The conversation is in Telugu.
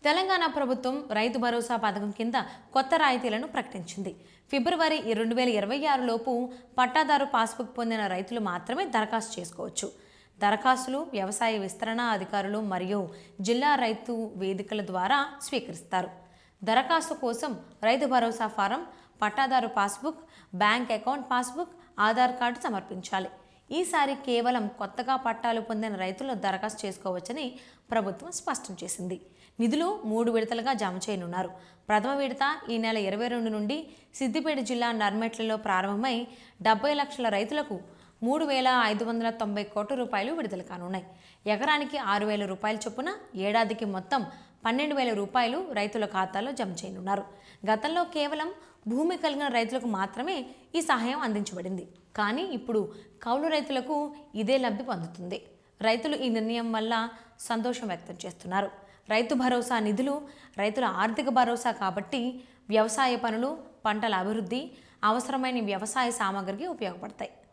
తెలంగాణ ప్రభుత్వం రైతు భరోసా పథకం కింద కొత్త రాయితీలను ప్రకటించింది. ఫిబ్రవరి 2026 లోపు పట్టాదారు పాస్బుక్ పొందిన రైతులు మాత్రమే దరఖాస్తు చేసుకోవచ్చు. దరఖాస్తులు వ్యవసాయ విస్తరణ అధికారులు మరియు జిల్లా రైతు వేదికల ద్వారా స్వీకరిస్తారు. దరఖాస్తు కోసం రైతు భరోసా ఫారం, పట్టాదారు passbook, bank account passbook, Aadhaar card సమర్పించాలి. ఈసారి కేవలం కొత్తగా పట్టాలు పొందిన రైతులు దరఖాస్తు చేసుకోవచ్చని ప్రభుత్వం స్పష్టం చేసింది. నిధులు 3 విడతలుగా జమ చేయనున్నారు. ప్రథమ విడత ఈ నెల 22 నుండి సిద్దిపేట జిల్లా నర్మెట్లలో ప్రారంభమై 70 లక్షల రైతులకు 3,590 కోట్ల రూపాయలు విడుదల కానున్నాయి. ఎకరానికి 6,000 రూపాయల చొప్పున ఏడాదికి మొత్తం 12,000 రూపాయలు రైతుల ఖాతాలో జమ చేయనున్నారు. గతంలో కేవలం భూమి కలిగిన రైతులకు మాత్రమే ఈ సహాయం అందించబడింది. కానీ ఇప్పుడు కౌలు రైతులకు ఇదే లబ్ధి పొందుతుంది. రైతులు ఈ నిర్ణయం వల్ల సంతోషం వ్యక్తం చేస్తున్నారు. రైతు భరోసా నిధులు రైతుల ఆర్థిక భరోసా కాబట్టి వ్యవసాయ పనులు, పంటల అభివృద్ధి, అవసరమైన వ్యవసాయ సామాగ్రికి ఉపయోగపడతాయి.